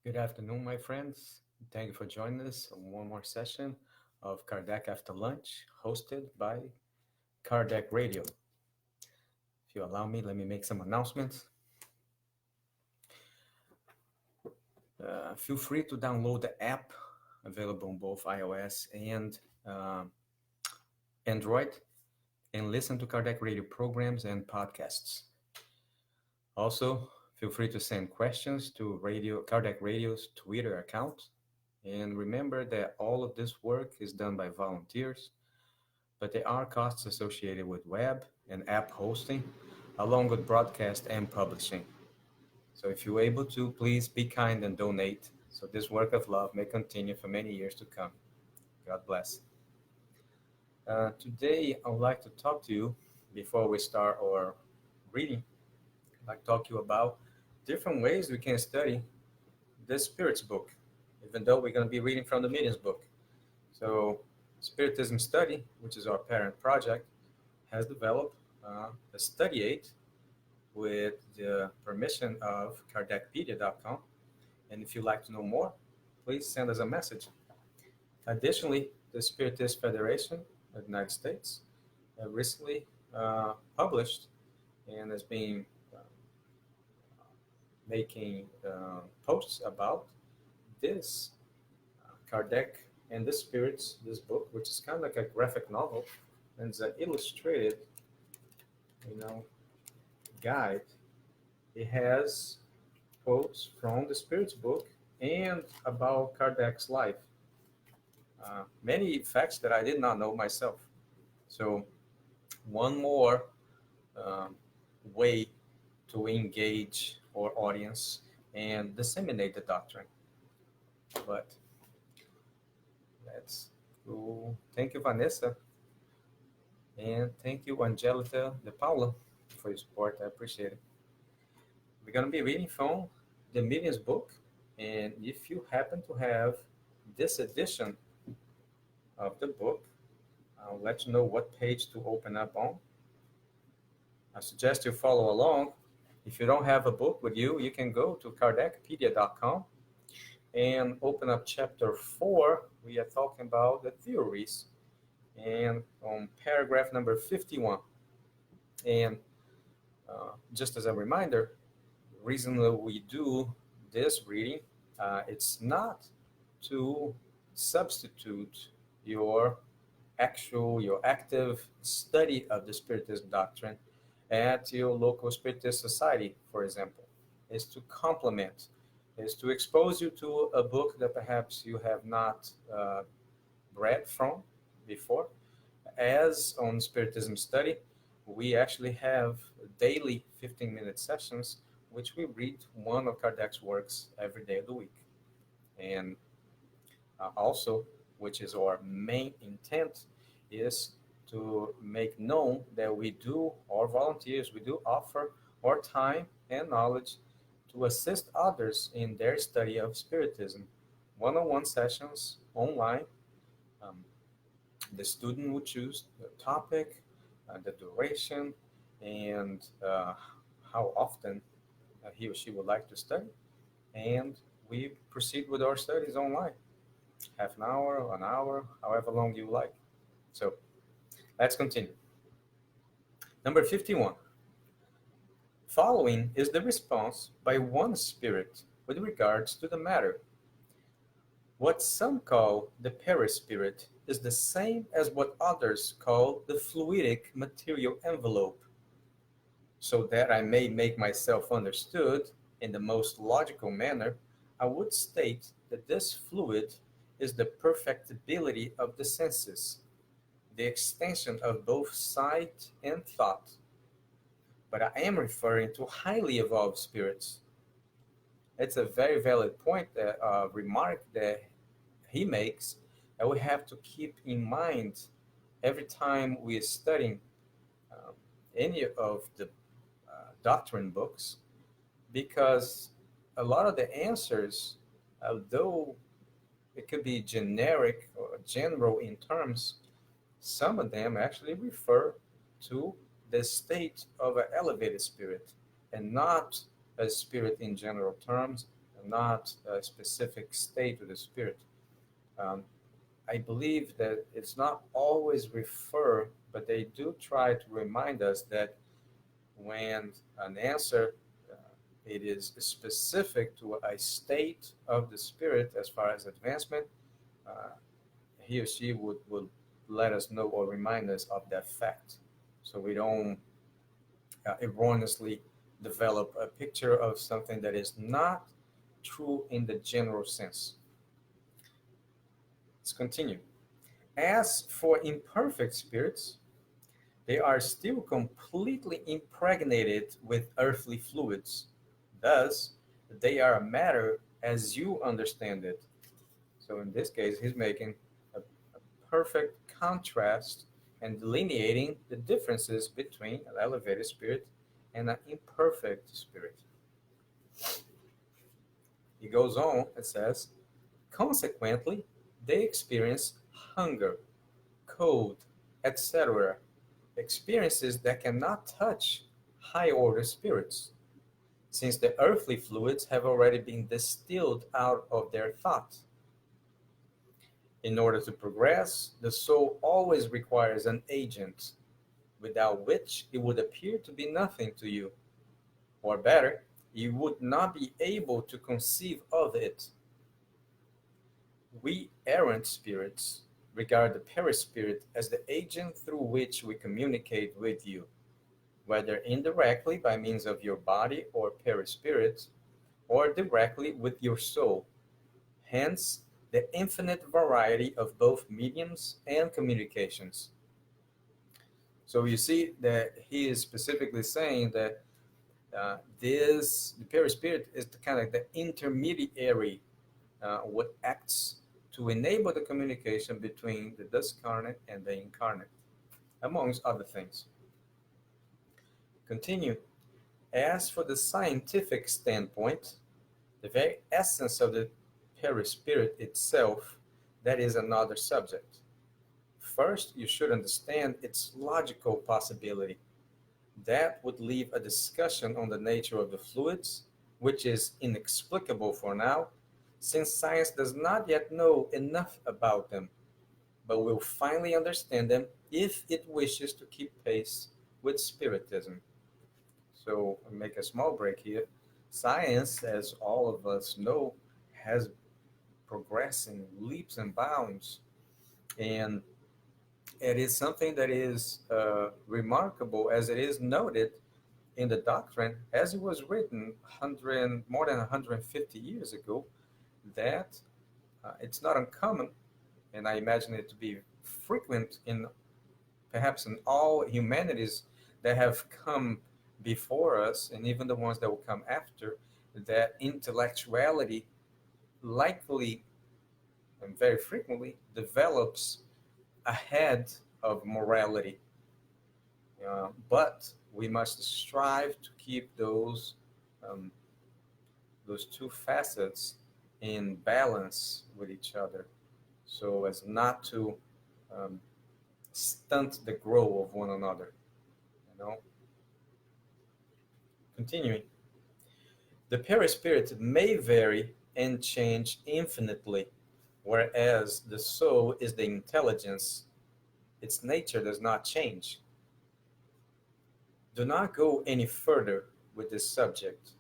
Good afternoon, my friends. Thank you for joining us on one more session of Kardec After Lunch, hosted by Kardec Radio. If you allow me, let me make some announcements. Feel free to download the app available on both iOS and uh, Android and listen to Kardec Radio programs and podcasts. Also, feel free to send questions to Kardec Radio's Twitter account. And remember that all of this work is done by volunteers, but there are costs associated with web and app hosting, along with broadcast and publishing. So if you're able to, please be kind and donate so this work of love may continue for many years to come. God bless. Today, I would like to talk to you before we start our reading. I'd like to talk to you about different ways we can study the Spirit's book, even though we're going to be reading from the Medium's book. So, Spiritism Study, which is our parent project, has developed a study aid with the permission of Kardecpedia.com. And if you'd like to know more, please send us a message. Additionally, the Spiritist Federation of the United States recently published and has been making posts about this Kardec and the Spirits, this book, which is kind of like a graphic novel, and it's an illustrated, you know, guide. It has quotes from the Spirits book and about Kardec's life. Many facts that I did not know myself. So, one more um, way to engage our audience and disseminate the doctrine. But let's go. Thank you, Vanessa. And thank you, Angelica de Paula, for your support. I appreciate it. We're going to be reading from the Medium's book. And if you happen to have this edition of the book, I'll let you know what page to open up on. I suggest you follow along. If you don't have a book with you, you can go to kardecpedia.com and open up chapter 4. We are talking about the theories and on paragraph number 51. And just as a reminder, the reason that we do this reading, it's not to substitute your active study of the Spiritist doctrine at your local Spiritist society, for example. Is to complement, is to expose you to a book that perhaps you have not read from before. As on Spiritism Study, we actually have daily 15-minute sessions, which we read one of Kardec's works every day of the week. And also, which is our main intent, is to make known that we do, our volunteers, we do offer our time and knowledge to assist others in their study of Spiritism. One-on-one sessions online. Um, the student will choose the topic, the duration, and how often he or she would like to study. And we proceed with our studies online. Half an hour, however long you like. So let's continue. Number 51. Following is the response by one spirit with regards to the matter. What some call the perispirit is the same as what others call the fluidic material envelope. So that I may make myself understood in the most logical manner, I would state that this fluid is the perfectibility of the senses, the extension of both sight and thought. But I am referring to highly evolved spirits. It's a very valid point, that remark that he makes, that we have to keep in mind every time we are studying um, any of the doctrine books, because a lot of the answers, although it could be generic or general in terms, some of them actually refer to the state of an elevated spirit and not a spirit in general terms, not a specific state of the spirit. Um, I believe that it's not always refer, but they do try to remind us that when an answer it is specific to a state of the spirit as far as advancement, uh, he or she would let us know or remind us of that fact, so we don't erroneously develop a picture of something that is not true in the general sense. Let's continue. As for imperfect spirits, they are still completely impregnated with earthly fluids. Thus, they are matter as you understand it. So, in this case, he's making a perfect contrast and delineating the differences between an elevated spirit and an imperfect spirit. He goes on and says, consequently, they experience hunger, cold, etc., experiences that cannot touch high order spirits, since the earthly fluids have already been distilled out of their thought. In order to progress, the soul always requires an agent, without which it would appear to be nothing to you, or better, you would not be able to conceive of it. We errant spirits regard the perispirit as the agent through which we communicate with you, whether indirectly by means of your body or perispirit, or directly with your soul. Hence, the infinite variety of both mediums and communications. So you see that he is specifically saying that the perispirit is the kind of the intermediary, what acts to enable the communication between the discarnate and the incarnate, amongst other things. Continue. As for the scientific standpoint, the very essence of the perispirit itself, that is another subject. First, you should understand its logical possibility. That would leave a discussion on the nature of the fluids, which is inexplicable for now, since science does not yet know enough about them, but will finally understand them if it wishes to keep pace with Spiritism. So, I'll make a small break here. Science, as all of us know, has progressing leaps and bounds, and it is something that is remarkable, as it is noted in the doctrine, as it was written more than 150 years ago, that it's not uncommon, and I imagine it to be frequent in perhaps in all humanities that have come before us, and even the ones that will come after, that intellectuality likely and very frequently develops ahead of morality. But we must strive to keep um, those two facets in balance with each other, so as not to um, stunt the growth of one another. You know. Continuing, the perispirit may vary and change infinitely, whereas the soul is the intelligence. Its nature does not change. Do not go any further with this subject,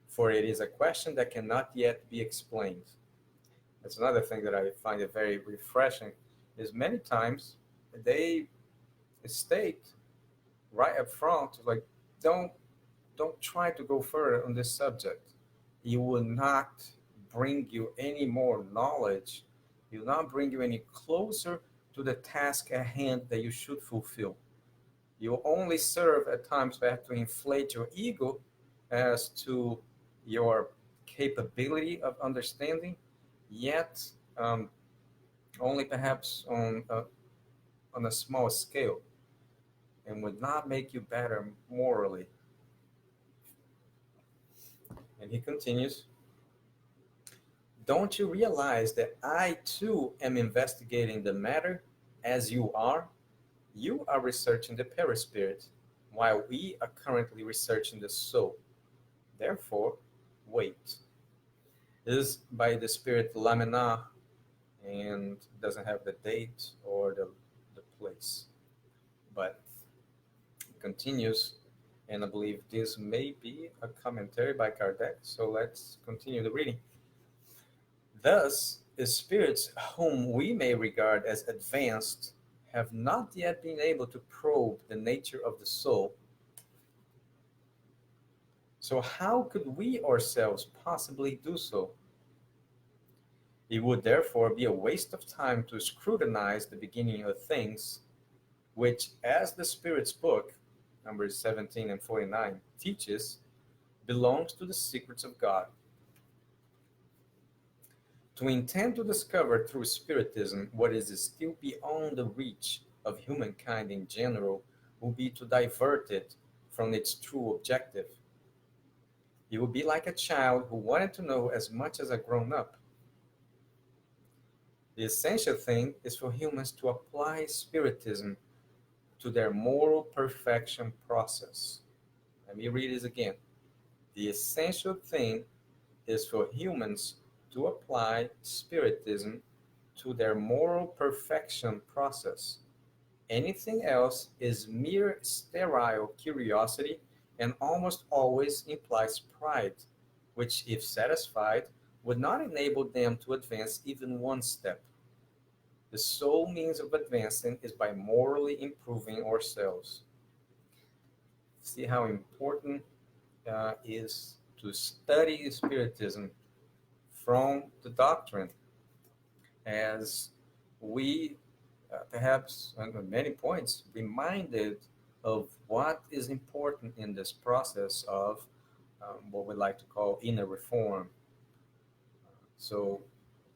for it is a question that cannot yet be explained. That's another thing that I find it very refreshing, is many times they state right up front, like, don't don't try to go further on this subject. It will not bring you any more knowledge. It will not bring you any closer to the task at hand that you should fulfill. You will only serve at times perhaps to inflate your ego as to your capability of understanding, yet only perhaps on a small scale, and would not make you better morally. And he continues, don't you realize that I too am investigating the matter as you are? You are researching the perispirit, while we are currently researching the soul. Therefore, wait. is by the spirit Lamina, and doesn't have the date or the place. But it continues, and I believe this may be a commentary by Kardec, so let's continue the reading. Thus, the spirits whom we may regard as advanced have not yet been able to probe the nature of the soul. So, how could we ourselves possibly do so? It would therefore be a waste of time to scrutinize the beginning of things, which, as the Spirit's book, numbers 17 and 49, teaches, belongs to the secrets of God. To intend to discover through Spiritism what is still beyond the reach of humankind in general will be to divert it from its true objective. It would be like a child who wanted to know as much as a grown-up. The essential thing is for humans to apply Spiritism to their moral perfection process. Let me read this again. The essential thing is for humans to apply Spiritism to their moral perfection process. Anything else is mere sterile curiosity and almost always implies pride, which, if satisfied, would not enable them to advance even one step. The sole means of advancing is by morally improving ourselves. See how important is to study Spiritism from the doctrine, as we perhaps on many points reminded of what is important in this process of what we like to call inner reform. So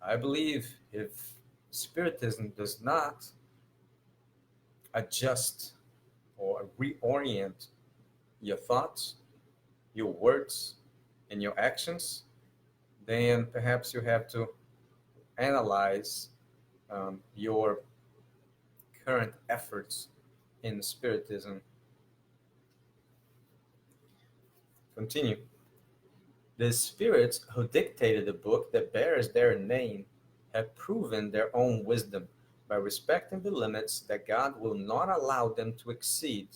I believe if Spiritism does not adjust or reorient your thoughts, your words, and your actions, then perhaps you have to analyze your current efforts in Spiritism. Continue. The spirits who dictated the book that bears their name have proven their own wisdom by respecting the limits that God will not allow them to exceed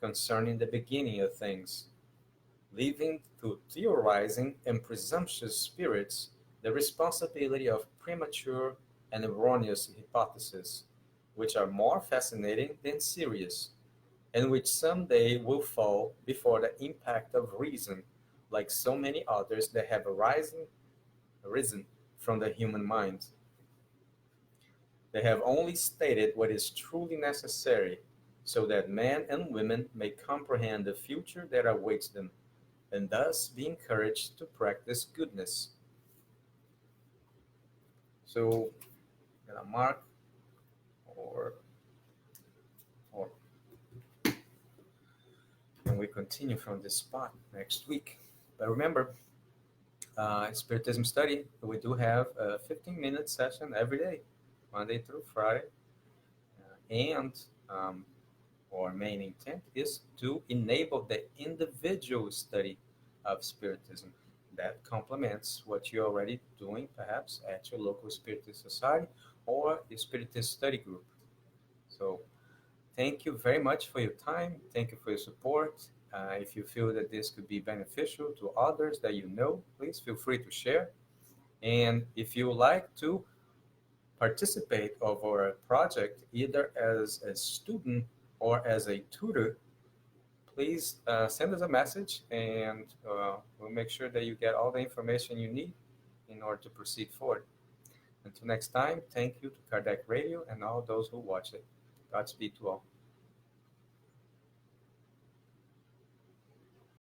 concerning the beginning of things, leaving to theorizing and presumptuous spirits the responsibility of premature and erroneous hypotheses, which are more fascinating than serious, and which someday will fall before the impact of reason, like so many others that have arisen from the human mind. They have only stated what is truly necessary, so that men and women may comprehend the future that awaits them, and thus be encouraged to practice goodness. So, mark or and we continue from this spot next week. But remember, Spiritism Study, we do have a 15-minute session every day, Monday through Friday. And our main intent is to enable the individual study of Spiritism that complements what you're already doing, perhaps at your local Spiritist society or the Spiritist study group. So thank you very much for your time. Thank you for your support. If you feel that this could be beneficial to others that you know, please feel free to share. And if you would like to participate of our project, either as a student or as a tutor, please send us a message, and we'll make sure that you get all the information you need in order to proceed forward. Until next time, thank you to Kardec Radio and all those who watch it. Godspeed to all.